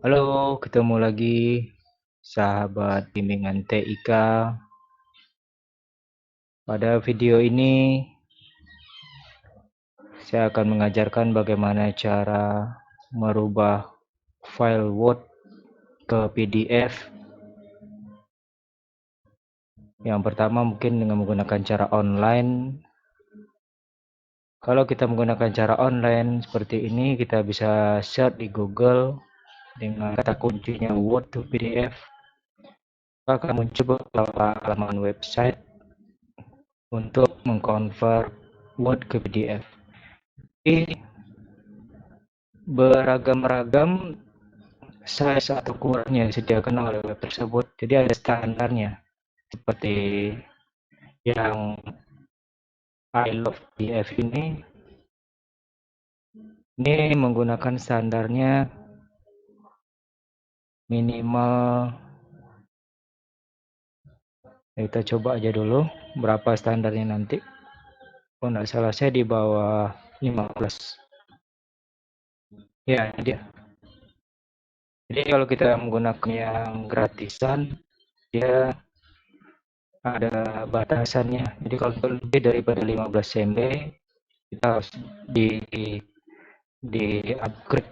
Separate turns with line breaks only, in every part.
Halo, ketemu lagi sahabat bimbingan TIK. Pada video ini saya akan mengajarkan bagaimana cara merubah file Word ke PDF. Yang pertama mungkin dengan menggunakan cara online. Kalau kita menggunakan cara online seperti ini, kita bisa search di Google dengan kata kuncinya Word to PDF. Akan muncul beberapa halaman website untuk mengkonvert Word ke PDF. Jadi beragam-ragam size atau ukuran yang disediakan oleh web tersebut. Jadi ada standarnya. Seperti yang I Love PDF ini menggunakan standarnya minimal. Kita coba aja dulu berapa standarnya nanti. Oh, nggak salah saya di bawah 15. Ya, dia. Jadi kalau kita menggunakan yang gratisan, dia ada batasannya. Jadi kalau lebih daripada 15 MB, kita harus di upgrade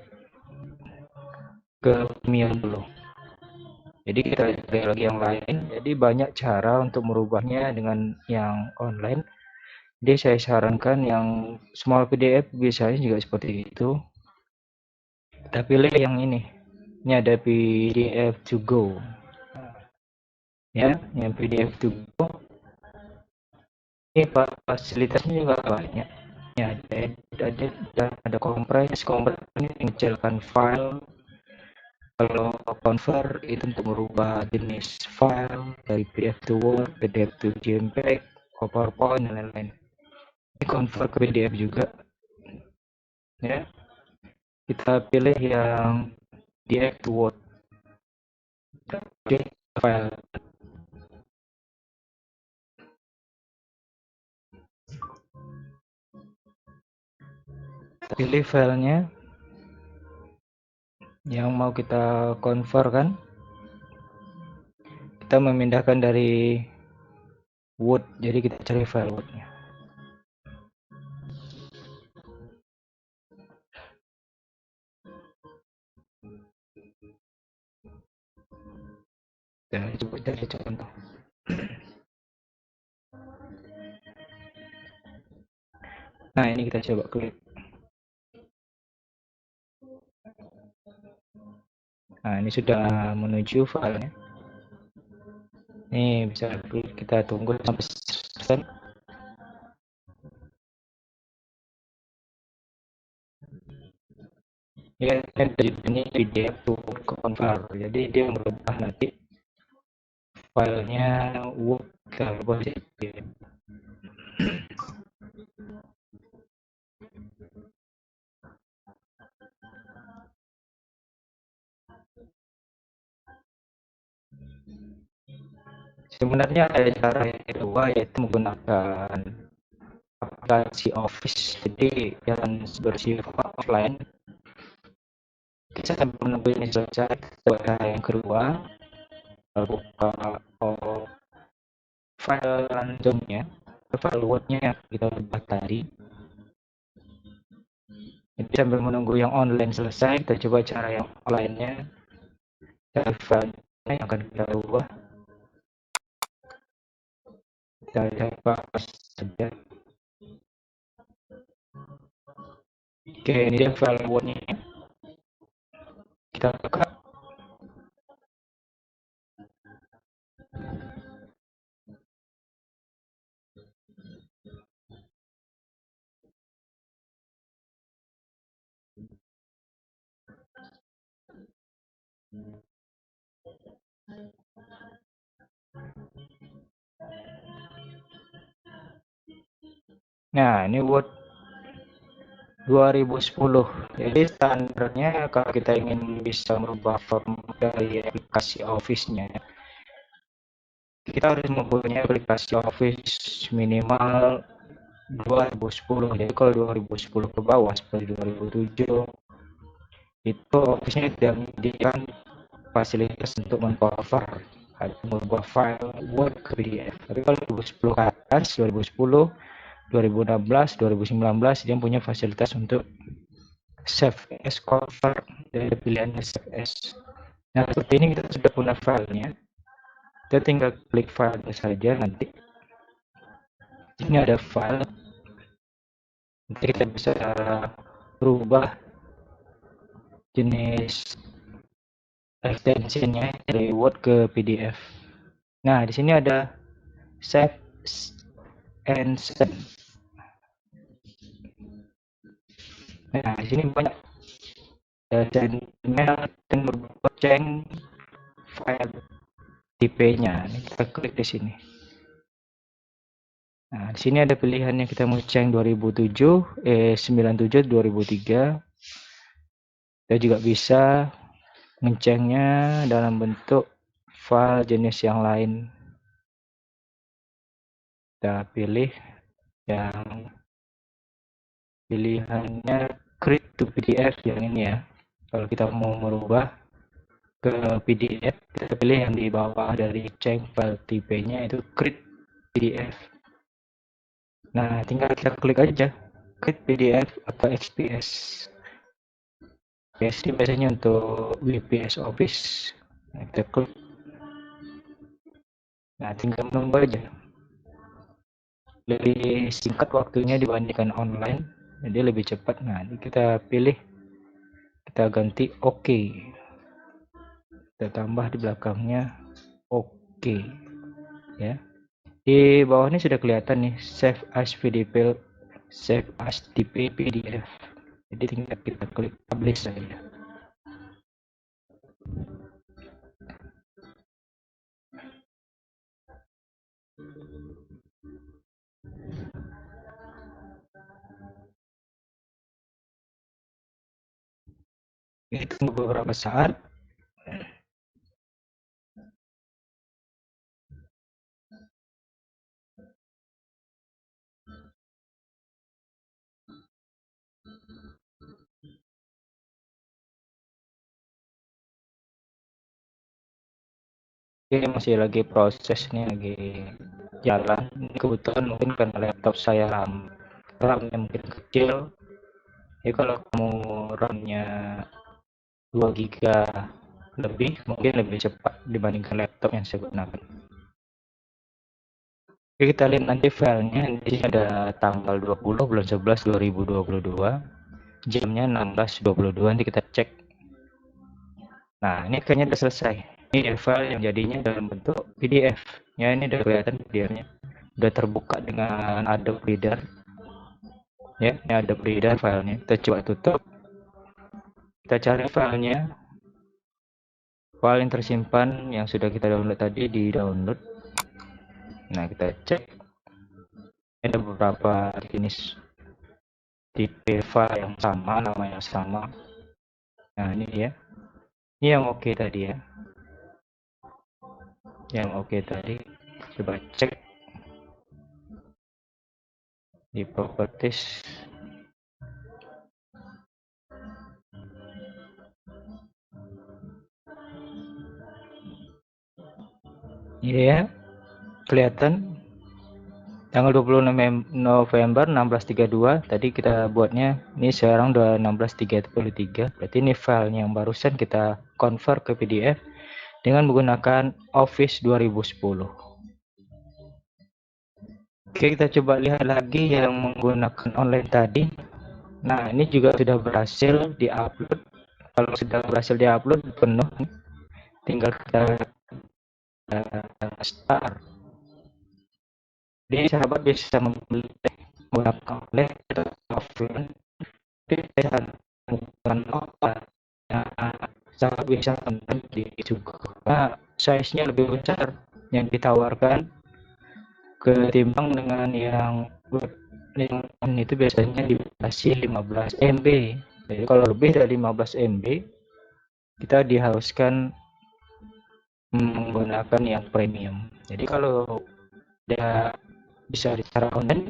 ke premium dulu. Jadi kita cari lagi yang lain. Jadi banyak cara untuk merubahnya dengan yang online. Jadi saya sarankan yang small PDF biasanya juga seperti itu. Kita pilih yang ini. Ini ada PDF to go. Ya, yang PDF to go. Ini fasilitasnya juga banyak. Ya, ada kompres ini mengecilkan file. Kalau convert itu untuk merubah jenis file dari PDF to Word, PDF to JPEG, PowerPoint dan lain-lain. Ini convert ke PDF juga. Ya, kita pilih yang PDF to Word. Oke, file. Kita pilih filenya yang mau kita convert kan. Kita memindahkan dari Word, jadi kita cari file Word-nya. Dan coba cari contoh. Nah, ini kita coba klik. Nah, ini sudah menuju filenya. Nih, bisa kita tunggu sampai 100%. Ya, ini PDF to convert. Jadi dia merubah nanti filenya Word ke PDF. Sebenarnya ada cara yang kedua, yaitu menggunakan aplikasi Office. Jadi yang bersifat offline. Kita sambil menunggu ini selesai. Cara yang kedua, buka file randomnya, file Word-nya yang kita ubah tadi. Jadi sambil menunggu yang online selesai, kita coba cara yang lainnya. Cari file yang akan kita ubah. Kita pas saja. Oke, ini dia file Word-nya. Kita buka. Nah, ini Word 2010. Jadi standarnya kalau kita ingin bisa merubah form dari aplikasi Office-nya, kita harus mempunyai aplikasi Office minimal 2010. Jadi kalau 2010 ke bawah seperti 2007, itu Office-nya tidak menyediakan fasilitas untuk mengcover atau mengubah file Word ke PDF. Tapi kalau 2010 ke atas, 2010, 2016, 2019 dia punya fasilitas untuk save as cover dari pilihannya save as. Nah, seperti ini kita sudah punya filenya. Kita tinggal klik file saja nanti. Ini ada file. Nanti kita bisa berubah jenis extensionnya dari Word ke PDF. Nah, di sini ada save and send. Nah, di sini banyak email dan beberapa ceng file tipenya. Ini kita klik di sini. Nah, di sini ada pilihannya, kita mau ceng 2007, 97, 2003. Kita juga bisa ngecengnya dalam bentuk file jenis yang lain. Kita pilih yang pilihannya create to PDF yang ini ya. Kalau kita mau merubah ke PDF, kita pilih yang di bawah dari ceng file tipenya itu create PDF. Nah, tinggal kita klik aja create PDF atau XPS. XPS ini biasanya untuk WPS Office. Nah, kita klik. Nah, tinggal menunggu aja. Lebih singkat waktunya dibandingkan online, jadi lebih cepat. Nah, ini kita pilih, kita ganti OK. Kita tambah di belakangnya OK ya. Di bawah ini sudah kelihatan nih save as PDF, save as PDF. Jadi tinggal kita klik publish saja. Ini tunggu beberapa saat. Ini masih lagi proses nih, lagi jalan. Ini kebetulan mungkin karena laptop saya RAM-nya mungkin kecil. Jadi kalau kamu RAM-nya 2 GB lebih, mungkin lebih cepat dibandingkan laptop yang saya gunakan. Oke, kita lihat nanti filenya. Di sini ada tanggal 20 bulan 11 2022, jamnya 16.22. Nanti kita cek. Nah, ini kayaknya udah selesai. Ini file yang jadinya dalam bentuk PDF. Ya, ini udah kelihatan PDF-nya. Udah terbuka dengan Adobe Reader. Ya, ini Adobe Reader filenya. Kita coba tutup. Kita cari filenya. File yang tersimpan yang sudah kita download tadi di download. Nah, kita cek. Ada beberapa jenis tipe file yang sama, nama yang sama. Nah, ini ya. Ini yang oke tadi ya. Yang oke tadi. Coba cek di properties. Ini ya. Kelihatan tanggal 26 November 1632 tadi kita buatnya. Ini sekarang udah 1633. Berarti ini file yang barusan kita convert ke PDF dengan menggunakan Office 2010. Oke, kita coba lihat lagi yang menggunakan online tadi. Nah, ini juga sudah berhasil diupload. Kalau sudah berhasil diupload penuh, tinggal kita start. Jadi sahabat bisa memilih menggunakan online atau offline. Pilihan menggunakan offline. Nah, sahabat bisa di juga. Nah, size-nya lebih besar yang ditawarkan ketimbang dengan yang itu biasanya dibatasi 15 MB. Jadi kalau lebih dari 15 MB kita diharuskan menggunakan yang premium. Jadi kalau dia bisa secara online,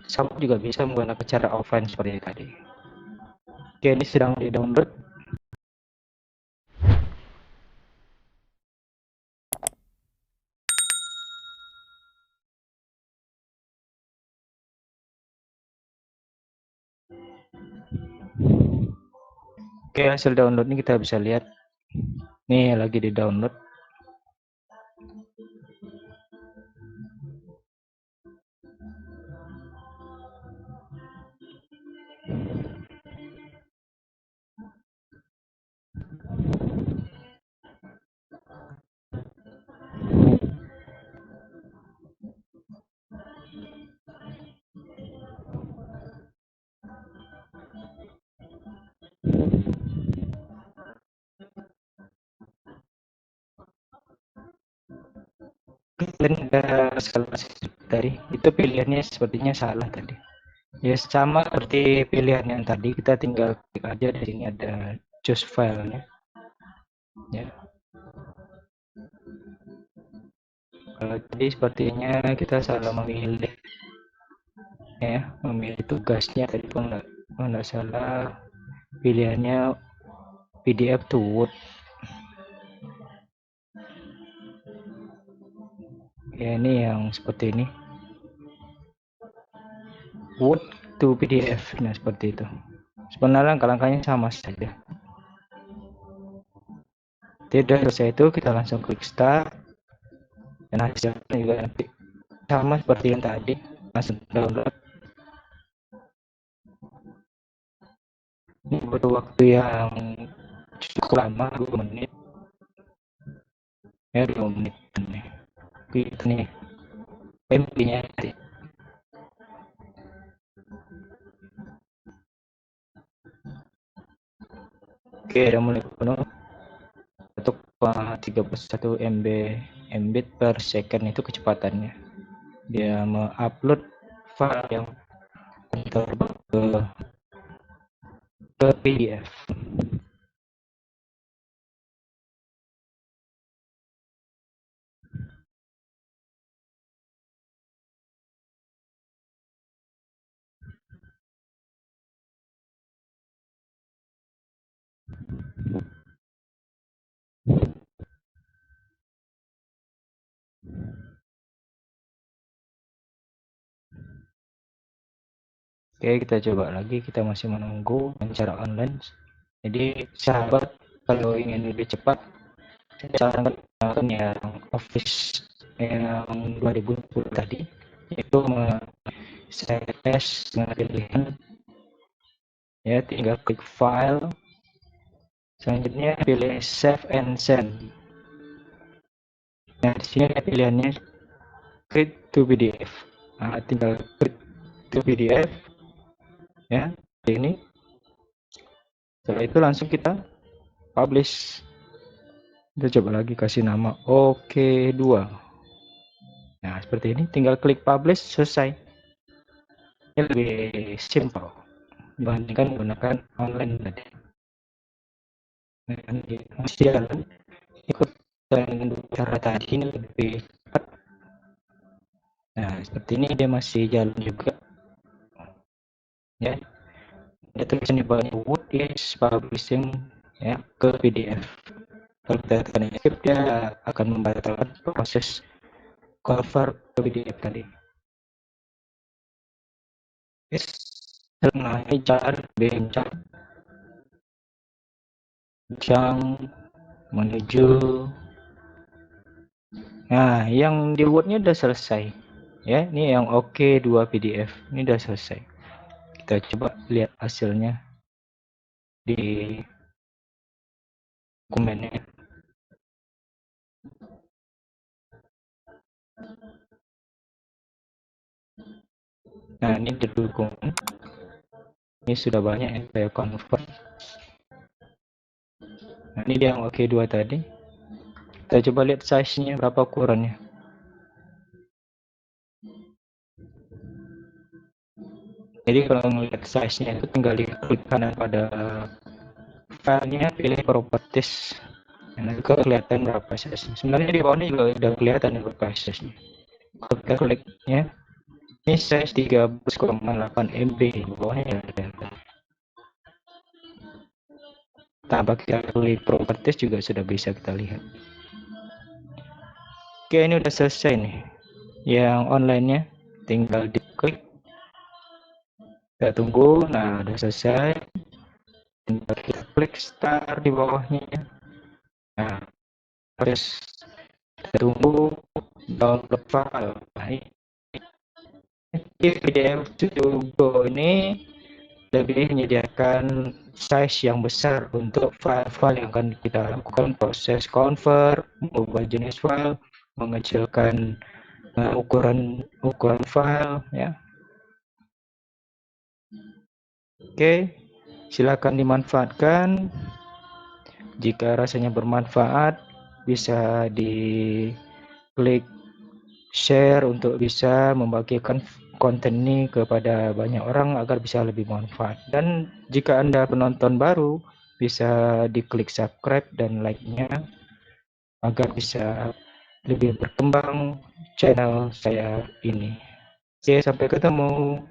sama juga bisa menggunakan cara offline seperti tadi. Oke, ini sedang di download. Oke, hasil downloadnya kita bisa lihat. Nih lagi di download. Kalian ada salah tadi. Itu pilihannya sepertinya salah tadi. Ya sama seperti pilihan yang tadi, kita tinggal klik aja di sini ada choose filenya. Ya. Kalau tadi sepertinya kita salah memilih, ya, memilih tugasnya tadi kalau nggak salah pilihannya PDF to Word. Ya ini yang seperti ini, Word to PDF. Nah seperti itu. Sebenarnya langkah-langkahnya sama saja. Tidak selesai itu kita langsung klik start, dan hasilnya juga nanti sama seperti yang tadi, langsung download. Ini butuh waktu yang cukup lama, 2 menit ya, 2 menit nih. Gitu nih MP-nya tadi. Oke, udah mulai penuh. Untuk 31 Mbit per second itu kecepatannya. Dia mengupload file yang terbang ke PDF. Oke, kita coba lagi, kita masih menunggu cara online. Jadi sahabat, kalau ingin lebih cepat, saya sarankan menggunakan yang Office yang 2020 tadi, itu saya tes dengan pilihan, ya, tinggal klik file, selanjutnya pilih save and send. Nah di sini ada pilihannya create to PDF. Nah, tinggal klik to PDF, ya, ini. Setelah itu langsung kita publish. Kita coba lagi kasih nama OK2. Nah seperti ini, tinggal klik publish, selesai. Ini lebih simple dibandingkan menggunakan online tadi. Nah, masih jalan, ikut cara tadi ini lebih cepat. Nah seperti ini dia masih jalan juga, ya. Dia tulisan di bawahnya Word is publishing, ya, ke PDF. Kalau kita tekan escape, dia akan membatalkan proses cover ke PDF tadi. Yes, mengenai jalan bencang menuju. Nah yang di Wordnya udah selesai, ya. Ini yang OK 2 PDF ini udah selesai. Kita coba lihat hasilnya di komennya. Nah ini didukung, ini sudah banyak yang saya convert. Nah ini dia yang OK 2 tadi. Kita coba lihat size-nya berapa ukurannya. Jadi kalau melihat size-nya itu tinggal diklik kanan pada filenya, pilih properties. Nah, itu kelihatan berapa size. Sebenarnya di bawahnya juga udah kelihatan berapa size-nya. Kalau kita kliknya, ini size 13,8 MB, di bawahnya ya kelihatan. Tanpa kita klik properties juga sudah bisa kita lihat. Oke, ini udah selesai nih. Yang online-nya tinggal diklik. Kita tunggu. Nah, udah selesai. Tinggal kita klik start di bawahnya. Nah, terus tunggu download file. Nah, PDF Studio ini lebih menyediakan size yang besar untuk file-file yang akan kita lakukan proses convert, mengubah jenis file, mengecilkan ukuran file ya. Oke, silakan dimanfaatkan. Jika rasanya bermanfaat, bisa diklik share untuk bisa membagikan konten ini kepada banyak orang agar bisa lebih manfaat. Dan jika Anda penonton baru, bisa diklik subscribe dan like-nya agar bisa lebih berkembang channel saya ini. Oke, sampai ketemu.